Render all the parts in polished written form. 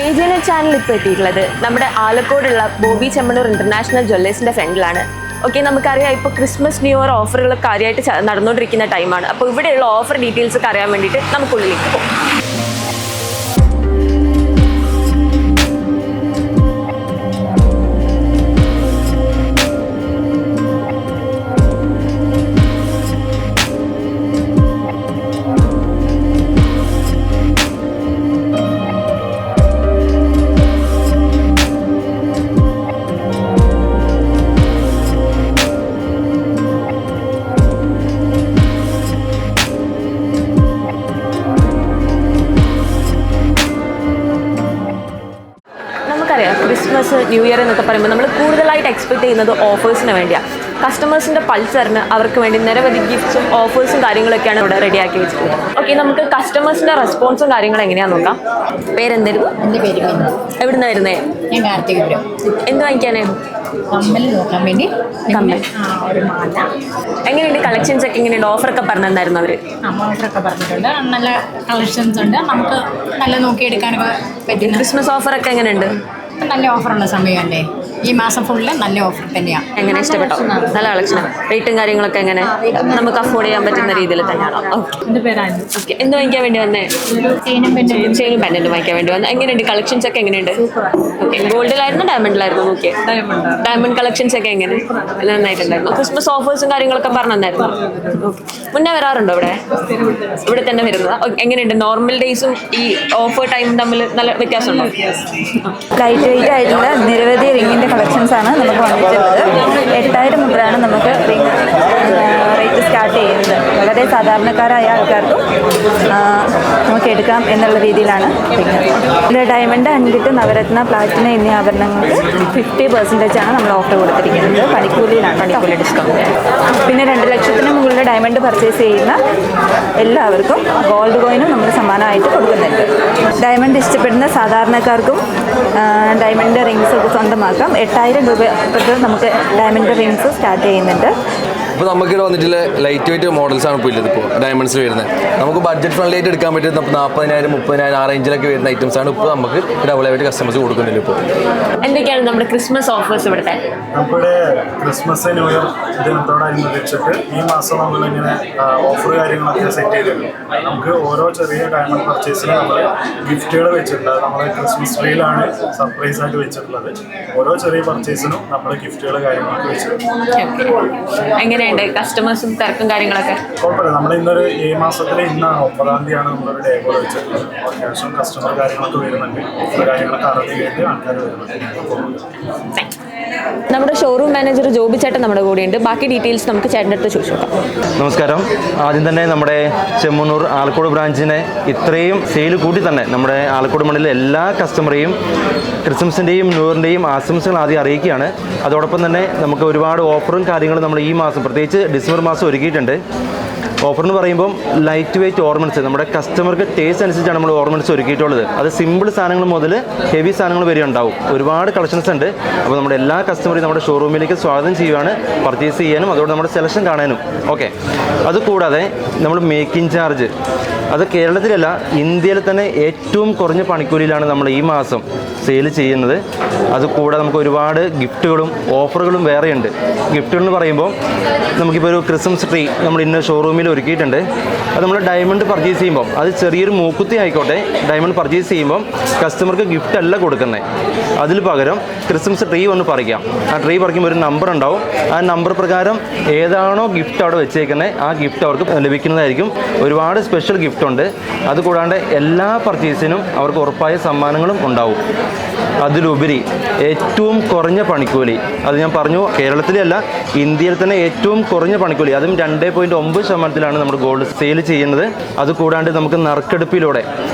AJNet channel ഇപ്പോൾ എത്തിയിട്ടുള്ളത് നമ്മുടെ ആലക്കോടുള്ള ബോബി ചെമ്മണ്ണൂർ ഇന്റർനാഷണൽ ജ്വല്ലേഴ്സിന്റെ ഫ്രണ്ടിലാണ്. ഓക്കെ, നമുക്കറിയാം ഇപ്പോൾ ക്രിസ്മസ് ന്യൂ ഇയർ ഓഫറുകൾ കാര്യമായിട്ട് നടന്നുകൊണ്ടിരിക്കുന്ന ടൈമാണ്. അപ്പോൾ ഇവിടെയുള്ള ഓഫർ ഡീറ്റെയിൽസ് ഒക്കെ അറിയാൻ വേണ്ടിയിട്ട് നമുക്കുള്ളിലേക്ക് പോകും. ക്രിസ്മസ് ന്യൂ ഇയർ എന്നൊക്കെ പറയുമ്പോൾ നമ്മൾ കൂടുതലായിട്ട് എക്സ്പെക്ട് ചെയ്യുന്നത് ഓഫേഴ്സിന് വേണ്ടിയാണ്. കസ്റ്റമേഴ്സിൻ്റെ പൾസറിന് അവർക്ക് വേണ്ടി നിരവധി ഗിഫ്റ്റ്സും ഓഫേഴ്സും കാര്യങ്ങളൊക്കെയാണ് ഇവിടെ റെഡിയാക്കി വെച്ചിട്ടുള്ളത്. ഓക്കെ, നമുക്ക് കസ്റ്റമേഴ്സിൻ്റെ റെസ്പോൺസും കാര്യങ്ങളും എങ്ങനെയാണെന്ന് നോക്കാം. പേരെന്തായിരുന്നു? എൻ്റെ പേര് എവിടുന്ന് വരുന്നേ? ഞാൻ കാർത്തികപുരം. എന്ത് വാങ്ങിക്കാനായിരുന്നു? കമ്മൽ നോക്കാൻ വേണ്ടി. കമ്മൽ. ഒരു മാല. എങ്ങനെയുണ്ട് കളക്ഷൻസ് ഒക്കെ? എങ്ങനെയുണ്ട്? ഓഫറൊക്കെ പറഞ്ഞിട്ടുണ്ടായിരുന്നു അവർ? ഓഫറൊക്കെ പറഞ്ഞിട്ടുണ്ട്. നല്ല കളക്ഷൻസ് ഉണ്ട്, നമുക്ക് നല്ല നോക്കിയെടുക്കാനൊക്കെ പറ്റുന്ന. ക്രിസ്മസ് ഓഫറൊക്കെ എങ്ങനെയുണ്ട്? നല്ല ഓഫറുള്ള സമയമല്ലേ, ഈ മാസം ഫുള്ള് നല്ല ഓഫർ തന്നെയാണ്. എങ്ങനെ ഇഷ്ടപ്പെട്ടോ? നല്ല കളക്ഷനാണ്. റേറ്റും കാര്യങ്ങളൊക്കെ എങ്ങനെ? നമുക്ക് അഫോർഡ് ചെയ്യാൻ പറ്റുന്ന രീതിയിൽ തന്നെയാണോ? എൻ്റെ പേരാണ്. ഓക്കെ, എന്ത് വാങ്ങിക്കാൻ വേണ്ടി വന്നേ? ചെയിനും പെൻഡന്റും വാങ്ങിക്കാൻ വേണ്ടി വന്നത്. എങ്ങനെയുണ്ട് കളക്ഷൻസ് ഒക്കെ? എങ്ങനെയുണ്ട്? ഓക്കെ, ഗോൾഡിലായിരുന്നു ഡയമണ്ടിലായിരുന്നു? ഓക്കെ, ഡയമണ്ട് കളക്ഷൻസ് ഒക്കെ എങ്ങനെ? നന്നായിട്ടുണ്ടായിരുന്നു. ക്രിസ്മസ് ഓഫേഴ്സും കാര്യങ്ങളൊക്കെ പറഞ്ഞിട്ടുണ്ടായിരുന്നു. ഓക്കെ, മുന്നേ വരാറുണ്ടോ ഇവിടെ? ഇവിടെ തന്നെ വരുന്നത്. എങ്ങനെയുണ്ട്? നോർമൽ ഡേയ്സും ഈ ഓഫർ ടൈമും തമ്മിൽ നല്ല വ്യത്യാസമുണ്ടോ? ലൈറ്റ് വെയിറ്റ് ആയിട്ടുള്ള നിരവധി റിങ്ങിൻ്റെ കളക്ഷൻസാണ് നമുക്ക് വന്നിട്ടുള്ളത്. 8000 മുതലാണ് നമുക്ക് റിങ് റേറ്റ് സ്റ്റാർട്ട് ചെയ്യുന്നത്. വളരെ സാധാരണക്കാരായ ആൾക്കാർക്കും നമുക്ക് എടുക്കാം എന്നുള്ള രീതിയിലാണ് റിങ്. ഡയമണ്ട്, അൻകിട്ട്, നവരത്ന, പ്ലാറ്റിന എന്നീ ആഭരണങ്ങൾക്ക് 50% നമ്മൾ ഓഫർ കൊടുത്തിരിക്കുന്നത്. പണിക്കൂലി ഡിസ്കൗണ്ട്. പിന്നെ 2 ലക്ഷത്തിന് മുകളിൽ ഡയമണ്ട് പർച്ചേസ് ചെയ്യുന്ന എല്ലാവർക്കും ഗോൾഡ് കോയിനും നമ്മൾ സമ്മാനമായിട്ട് കൊടുക്കുന്നുണ്ട്. ഡയമണ്ട് ഇഷ്ടപ്പെടുന്ന സാധാരണക്കാർക്കും ഡയമണ്ട് റിങ്സ് ഒക്കെ സ്വന്തമാക്കാം. 8000 രൂപ തൊട്ട് നമുക്ക് ഡയമണ്ട് റിങ്സ് സ്റ്റാർട്ട് ചെയ്യുന്നുണ്ട്. ഇപ്പോൾ നമുക്കിവിടെ വന്നിട്ടുള്ള ലൈറ്റ് വെയിറ്റ് മോഡൽസാണ് ഇപ്പോൾ ഉള്ളത്. ഇപ്പോൾ ഡയമണ്ട്സിൽ വരുന്നത് നമുക്ക് ബഡ്ജറ്റ് ഫ്രണ്ട്ലി ആയിട്ട് എടുക്കാൻ പറ്റുന്ന 40,000, 30,000 ആ റേഞ്ചിലൊക്കെ വരുന്ന ഐറ്റംസാണ് ഇപ്പോൾ നമുക്ക് ഡബിളായിട്ട് കസ്റ്റമേഴ്സ് കൊടുക്കുന്നില്ല. ഇപ്പോൾ എന്തൊക്കെയാണ് നമ്മുടെ ക്രിസ്മസ് ഓഫേഴ്സ് ഇവിടുത്തെ? നമ്മുടെ ക്രിസ്മസ് ന്യൂ ഇയർ ദിനത്തോടനുബന്ധിച്ചിട്ട് ഈ മാസം നമ്മളിങ്ങനെ ഓഫർ കാര്യങ്ങളൊക്കെ സെറ്റ് ചെയ്തിട്ടുണ്ട്. നമുക്ക് ഓരോ ചെറിയ ഡയമണ്ട് പർച്ചേസിന് നമ്മൾ ഗിഫ്റ്റുകൾ വെച്ചിട്ടുണ്ട്. നമ്മൾ ക്രിസ്മസ് ട്രീയിലാണ് സർപ്രൈസ് ആയിട്ട് വെച്ചിട്ടുള്ളത്. ഓരോ ചെറിയ പർച്ചേസിനും നമ്മൾ ഗിഫ്റ്റുകൾ കാര്യങ്ങളൊക്കെ വെച്ചിട്ടുണ്ട്. എങ്ങനെയുണ്ട് കസ്റ്റമേഴ്സും തിരക്കും കാര്യങ്ങളൊക്കെ? കുഴപ്പമില്ല. നമ്മൾ ഈ മാസത്തിലെ ഇന്നാണ് 9-ാം തീയതിയാണ് നമ്മളൊരു ഡേ കോൾ വെച്ചിട്ടുള്ളത്. അത്യാവശ്യം കസ്റ്റമർ കാര്യങ്ങളൊക്കെ വരുന്നുണ്ട്. ഓഫർ കാര്യങ്ങളൊക്കെ അറിഞ്ഞു കേട്ട് ആൾക്കാർ വരുന്നുണ്ട്. നമ്മുടെ ഷോറൂം മാനേജർ ജോബി ചേട്ടൻ നമ്മുടെ കൂടെയുണ്ട്. ബാക്കി ഡീറ്റെയിൽസ് നമുക്ക് ചേട്ടൻ്റെ അടുത്ത് ചോദിച്ചു നോക്കാം. നമസ്കാരം. ആദ്യം തന്നെ നമ്മുടെ ചെമ്മണ്ണൂർ ആലക്കോട് ബ്രാഞ്ചിനെ ഇത്രയും സെയിൽ കൂട്ടി തന്നെ നമ്മുടെ ആലക്കോട് മണ്ണിലെ എല്ലാ കസ്റ്റമറെയും ക്രിസ്മസിൻ്റെയും ന്യൂ ഇയറിൻ്റെയും ആശംസകൾ ആദ്യം അറിയിക്കുകയാണ്. അതോടൊപ്പം തന്നെ നമുക്ക് ഒരുപാട് ഓഫറും കാര്യങ്ങളും നമ്മൾ ഈ മാസം പ്രത്യേകിച്ച് ഡിസംബർ മാസം ഒരുക്കിയിട്ടുണ്ട്. ഓഫർ എന്ന് പറയുമ്പം ലൈറ്റ് വെയിറ്റ് ഓർണമെൻറ്റ്സ് നമ്മുടെ കസ്റ്റമർക്ക് ടേസ്റ്റ് അനുസരിച്ചാണ് നമ്മൾ ഓർണമെൻറ്റ്സ് ഒരുക്കിയിട്ടുള്ളത്. അത് സിമ്പിൾ സാധനങ്ങൾ മുതൽ ഹെവി സാധനങ്ങൾ വരെ ഉണ്ടാവും. ഒരുപാട് കളക്ഷൻസ് ഉണ്ട്. അപ്പോൾ നമ്മുടെ എല്ലാ കസ്റ്റമറെയും നമ്മുടെ ഷോറൂമിലേക്ക് സ്വാഗതം ചെയ്യുകയാണ്, പർച്ചേസ് ചെയ്യാനും അതോടെ നമ്മുടെ സെലക്ഷൻ കാണാനും. ഓക്കെ, അതുകൂടാതെ നമ്മൾ മേക്കിംഗ് ചാർജ് അത് കേരളത്തിലല്ല ഇന്ത്യയിൽ തന്നെ ഏറ്റവും കുറഞ്ഞ പണിക്കൂലിയിലാണ് നമ്മൾ ഈ മാസം സെയിൽ ചെയ്യുന്നത്. അതുകൂടാതെ നമുക്ക് ഒരുപാട് ഗിഫ്റ്റുകളും ഓഫറുകളും വേറെയുണ്ട്. ഗിഫ്റ്റുകൾ എന്ന് പറയുമ്പോൾ നമുക്കിപ്പോൾ ഒരു ക്രിസ്മസ് ട്രീ നമ്മൾ ഇന്ന് ഷോറൂമിൽ ഒരുക്കിയിട്ടുണ്ട്. അത് നമ്മൾ ഡയമണ്ട് പർച്ചേസ് ചെയ്യുമ്പോൾ അത് ചെറിയൊരു മൂക്കുത്തി ആയിക്കോട്ടെ, ഡയമണ്ട് പർച്ചേസ് ചെയ്യുമ്പോൾ കസ്റ്റമർക്ക് ഗിഫ്റ്റ് അല്ല കൊടുക്കുന്നത്. അതിൽ പകരം ക്രിസ്മസ് ട്രീ ഒന്ന് പറിക്കാം. ആ ട്രീ പറിക്കുമ്പോൾ ഒരു നമ്പർ ഉണ്ടാവും. ആ നമ്പർ പ്രകാരം ഏതാണോ ഗിഫ്റ്റ് അവിടെ വെച്ചേക്കുന്നത് ആ ഗിഫ്റ്റ് അവർക്ക് ലഭിക്കുന്നതായിരിക്കും. ഒരുപാട് സ്പെഷ്യൽ ഗിഫ്റ്റ് ഉണ്ട്. അതുകൂടാണ്ട് എല്ലാ പർച്ചേസിനും അവർക്ക് ഉറപ്പായ സമ്മാനങ്ങളും ഉണ്ടാവും. അതിലുപരി ഏറ്റവും കുറഞ്ഞ പണിക്കൂലി, അത് ഞാൻ പറഞ്ഞു കേരളത്തിലെ അല്ല ഇന്ത്യയിൽ തന്നെ ഏറ്റവും കുറഞ്ഞ പണിക്കൂലി, അതും 2.9% നമ്മുടെ ഗോൾഡ് സെയിൽ ചെയ്യുന്നത്. അതുകൂടാണ്ട് നമുക്ക് നറുക്കെടുപ്പിലൂടെ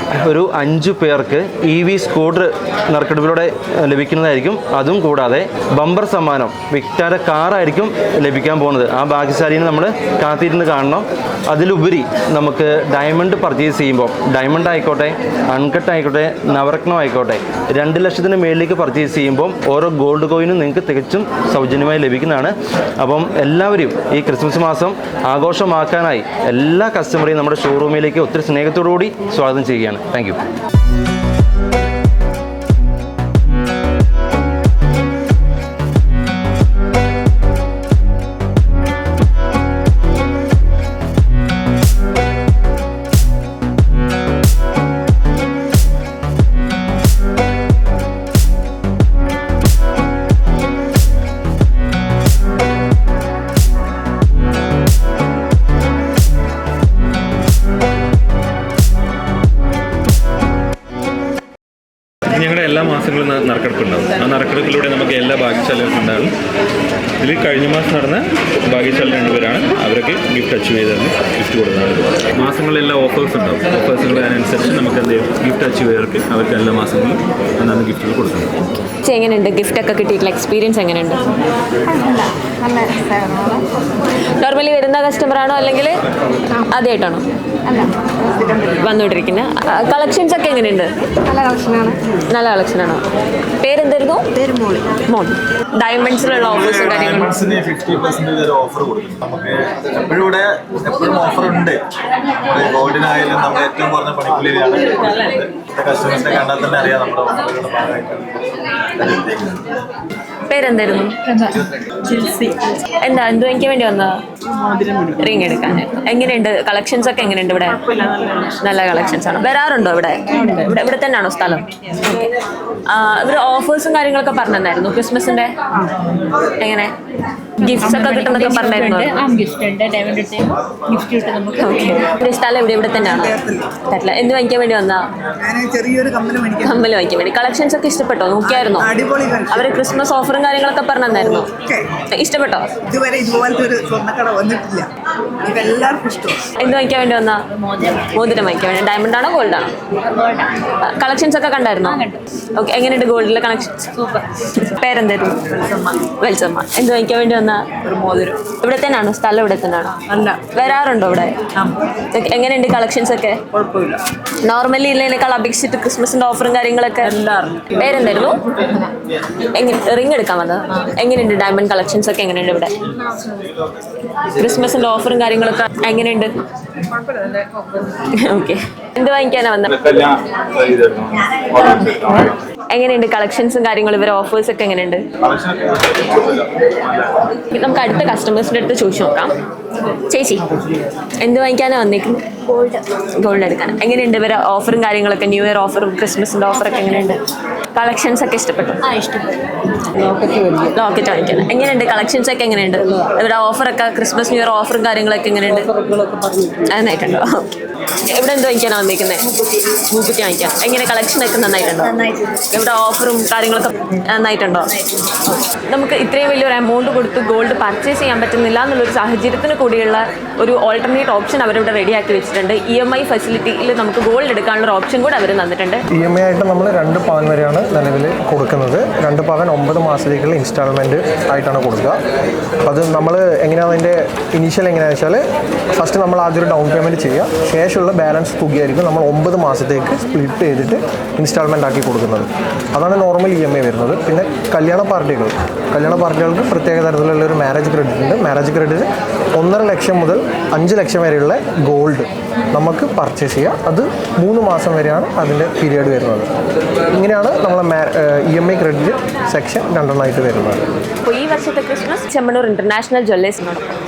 ഒരു 5 പേർക്ക് EV സ്കൂട്ടർ നറുക്കെടുപ്പിലൂടെ ലഭിക്കുന്നതായിരിക്കും. അതും കൂടാതെ ബമ്പർ സമ്മാനം വിക്ടാര കാറായിരിക്കും ലഭിക്കാൻ പോകുന്നത്. ആ ഭാഗ്യശാലിനെ നമ്മൾ കാത്തിരുന്ന് കാണണം. അതിലുപരി നമുക്ക് ഡയമണ്ട് പർച്ചേസ് ചെയ്യുമ്പോൾ ഡയമണ്ട് ആയിക്കോട്ടെ, അൺകട്ട് ആയിക്കോട്ടെ, നവരത്നം ആയിക്കോട്ടെ 2 ലക്ഷത്തിന് മേളിലേക്ക് പർച്ചേസ് ചെയ്യുമ്പോൾ ഓരോ ഗോൾഡ് കോയിനും നിങ്ങൾക്ക് തികച്ചും സൗജന്യമായി ലഭിക്കുന്നതാണ്. അപ്പം എല്ലാവരും ഈ ക്രിസ്മസ് മാസം ആഘോഷമാക്കാനായി എല്ലാ കസ്റ്റമറെയും നമ്മുടെ ഷോറൂമിലേക്ക് ഒത്തിരി സ്നേഹത്തോടുകൂടി സ്വാഗതം ചെയ്യുകയാണ്. Thank you. മാസങ്ങളും നറുക്കെടുപ്പുണ്ടാവും. ആ നറുക്കെടുപ്പിലൂടെ നമുക്ക് എല്ലാ ഭാഗ്യശാലികൾക്കും ഉണ്ടാകും. ഇതിൽ കഴിഞ്ഞ മാസം നടന്ന ഭാഗ്യശാലി 2 പേരാണ്. അവരൊക്കെ ഗിഫ്റ്റ് അച്ചീവ് ചെയ്തതെന്ന് ഗിഫ്റ്റ് കൊടുക്കുന്നത്. മാസങ്ങളിലെല്ലാം ഓഫേഴ്സ് ഉണ്ടാവും. ഓഫേഴ്സുകൾ അതിനനുസരിച്ച് നമുക്ക് എന്ത് ചെയ്യും, ഗിഫ്റ്റ് അച്ചീവ് ചെയ്തവർക്ക് അവർക്ക് എല്ലാ മാസങ്ങളിലും അന്നാണ് ഗിഫ്റ്റുകൾ കൊടുക്കുന്നത്. എങ്ങനെയുണ്ട് ഗിഫ്റ്റ് ഒക്കെ കിട്ടിയിട്ടുള്ള എക്സ്പീരിയൻസ് എങ്ങനെയുണ്ട്? നോർമലി വരുന്ന കസ്റ്റമറാണോ അല്ലെങ്കിൽ ആദ്യമായിട്ടാണോ വന്നുകൊണ്ടിരിക്കുന്നത്? കളക്ഷൻസ് ഒക്കെ എങ്ങനെയുണ്ട്? നല്ല കളക്ഷനാണോ? പേരെന്തായിരുന്നു? മോൾ. ഡയമണ്ട്സിലുള്ള ഓഫേഴ്സും കാര്യങ്ങളും 50% ഓഫർ കൊടുക്കും. നമുക്ക് എപ്പോഴും ഓഫർ ഉണ്ട്. ഗോൾഡിനായാലും നമ്മൾ ഏറ്റവും കുറഞ്ഞ പണിക്കൂലിയിലാണ് കസ്റ്റമേഴ്സിനെ കണ്ടാൽ തന്നെ അറിയാം നമ്മുടെ ഓഫറുകളുടെ ഭാഗമായിട്ട്. പേരെന്തായിരുന്നു? എന്താ എന്ത് വാങ്ങിക്കാൻ വേണ്ടി വന്നതാ? റിങ് എടുക്കാൻ. എങ്ങനെയുണ്ട് കളക്ഷൻസ് ഒക്കെ എങ്ങനെയുണ്ട് ഇവിടെ? നല്ല കളക്ഷൻസ് ആണ്. വരാറുണ്ടോ ഇവിടെ? ഇവിടെ തന്നെയാണോ സ്ഥലം? ഇവർ ഓഫേഴ്സും കാര്യങ്ങളൊക്കെ പറഞ്ഞിട്ടുണ്ടായിരുന്നു ക്രിസ്മസിന്റെ. എങ്ങനെ ഗിഫ്റ്റ്സ് ഒക്കെ കിട്ടുന്നൊക്കെ പറഞ്ഞായിരുന്നു? സ്ഥലം ഇവിടെ തന്നെയാണോ? എന്ത് വാങ്ങിക്കാൻ വേണ്ടി വന്നാ? കമ്മല് വാങ്ങിക്കാൻ വേണ്ടി. കളക്ഷൻസ് ഒക്കെ ഇഷ്ടപ്പെട്ടോ? നോക്കിയായിരുന്നോ? അവര് ക്രിസ്മസ് ഓഫറും കാര്യങ്ങളൊക്കെ പറഞ്ഞിട്ടുണ്ടായിരുന്നു. ഇഷ്ടപ്പെട്ടോ? ഇതുവരെ ഇതുപോലത്തെ ഒരു സ്വർണ്ണക്കട വന്നിട്ടില്ല. ഇതെല്ലാവർക്കും ഇഷ്ടമാണ്. എന്ത് വാങ്ങിക്കാൻ വേണ്ടി വന്നാ? മോതിരം വാങ്ങിക്കാൻ വേണ്ടി. ഡയമണ്ട് ആണോ ഗോൾഡ് ആണോ? കളക്ഷൻസ് ഒക്കെ കണ്ടായിരുന്നോ? ഓക്കെ. എങ്ങനെയുണ്ട് ഗോൾഡിലെ കളക്ഷൻസ്? പേരെന്തായിരുന്നു? വെൽസമ്മ. എന്ത് വാങ്ങിക്കാൻ വേണ്ടി വന്നാ? ഒരു മോതിരം. ഇവിടെ തന്നെയാണോ സ്ഥലം? ഇവിടെ തന്നെയാണോ? അല്ല, വരാറുണ്ടോ ഇവിടെ? എങ്ങനെയുണ്ട് കളക്ഷൻസ് ഒക്കെ? കുഴപ്പമില്ല. നോർമലി ഇല്ലേക്കാൾ അപേക്ഷിച്ചിട്ട് ക്രിസ്മസിന്റെ ഓഫറും കാര്യങ്ങളൊക്കെ. പേരെന്തായിരുന്നു? റിങ് എടുക്കാൻ വന്നത്. എങ്ങനെയുണ്ട് ഡയമണ്ട് കളക്ഷൻസ് ഒക്കെ എങ്ങനെയുണ്ട് ഇവിടെ? ക്രിസ്മസിന്റെ ഓഫറും കാര്യങ്ങളൊക്കെ എങ്ങനെയുണ്ട്? ഓക്കെ. എന്ത് വാങ്ങിക്കാനാ വന്നത്? എങ്ങനെയുണ്ട് കളക്ഷൻസും കാര്യങ്ങളും ഇവരെ ഓഫേഴ്സ് ഒക്കെ എങ്ങനെയുണ്ട്? നമുക്ക് അടുത്ത കസ്റ്റമേഴ്സിന്റെ അടുത്ത് ചോദിച്ചു നോക്കാം. ചേച്ചി എന്ത് വാങ്ങിക്കാനാ വന്നേക്കുന്നത്? ഗോൾഡ് എടുക്കാൻ. എങ്ങനെയുണ്ട് ഇവരെ ഓഫറും കാര്യങ്ങളൊക്കെ? ന്യൂ ഇയർ ഓഫറും ക്രിസ്മസിന്റെ ഓഫറൊക്കെ എങ്ങനെയുണ്ട്? കളക്ഷൻസ് ഒക്കെ ഇഷ്ടപ്പെട്ടു? ലോക്കറ്റ് വാങ്ങിക്കണം. എങ്ങനെയുണ്ട് കളക്ഷൻസ് ഒക്കെ എങ്ങനെയുണ്ട്? ഇവിടെ ഓഫറൊക്കെ ക്രിസ്മസ് ന്യൂ ഇയർ ഓഫറും കാര്യങ്ങളൊക്കെ എങ്ങനെയുണ്ട്? നന്നായിട്ടുണ്ടോ? ഇവിടെ എന്ത് വാങ്ങിക്കാനാണ് വന്നിരിക്കുന്നത്? മൂക്കുത്തി വാങ്ങിക്കാൻ. എങ്ങനെ കളക്ഷനൊക്കെ നന്നായിട്ടുണ്ടോ? ഇവിടെ ഓഫറും കാര്യങ്ങളൊക്കെ നന്നായിട്ടുണ്ടോ? നമുക്ക് ഇത്രയും വലിയൊരു എമൗണ്ട് കൊടുത്ത് ഗോൾഡ് പർച്ചേസ് ചെയ്യാൻ പറ്റുന്നില്ല എന്നുള്ളൊരു സാഹചര്യത്തിന് കൂടിയുള്ള ഒരു ഓൾട്ടർനേറ്റ് ഓപ്ഷൻ അവരിവിടെ റെഡിയാക്കി വെച്ചിട്ടുണ്ട്. EMI ഫെസിലിറ്റിയിൽ നമുക്ക് ഗോൾഡ് എടുക്കാനുള്ള ഒരു ഓപ്ഷൻ കൂടെ അവർ തന്നിട്ടുണ്ട്. EMI ആയിട്ട് നമ്മൾ 2 പവൻ വരെയാണ് നിലവിൽ കൊടുക്കുന്നത്. 2 പവൻ 9 മാസത്തേക്കുള്ള ഇൻസ്റ്റാൾമെൻറ്റ് ആയിട്ടാണ് കൊടുക്കുക. അത് നമ്മൾ എങ്ങനെയാണ് അതിൻ്റെ ഇനീഷ്യൽ എങ്ങനെയാണെന്ന് വെച്ചാൽ ഫസ്റ്റ് നമ്മൾ ആദ്യം ഒരു ഡൗൺ പേയ്മെൻറ്റ് ചെയ്യുക. ശേഷമുള്ള ബാലൻസ് തുകയായിരിക്കും നമ്മൾ 9 മാസത്തേക്ക് സ്പ്ലിറ്റ് ചെയ്തിട്ട് ഇൻസ്റ്റാൾമെൻ്റ് ആക്കി കൊടുക്കുന്നത്. അതാണ് നോർമൽ EMI വരുന്നത്. പിന്നെ കല്യാണ പാർട്ടികൾക്ക് പ്രത്യേക തരത്തിലുള്ള ഒരു മാരേജ് ക്രെഡിറ്റ് ഉണ്ട്. മാരേജ് ക്രെഡിറ്റ് 1.5 ലക്ഷം മുതൽ 5 ലക്ഷം വരെയുള്ള ഗോൾഡ് നമുക്ക് പർച്ചേസ് ചെയ്യാം. അത് 3 മാസം വരെയാണ് അതിൻ്റെ പീരിയഡ് വരുന്നത്. ഇങ്ങനെയാണ് നമ്മളെ EMI ക്രെഡിറ്റ് സെക്ഷൻ 2 വരുന്നത്. അപ്പോൾ ഈ വർഷത്തെ ക്രിസ്മസ് ചെമ്മണ്ണൂർ ഇന്റർനാഷണൽ ജ്വല്ലേഴ്സിനോടൊപ്പം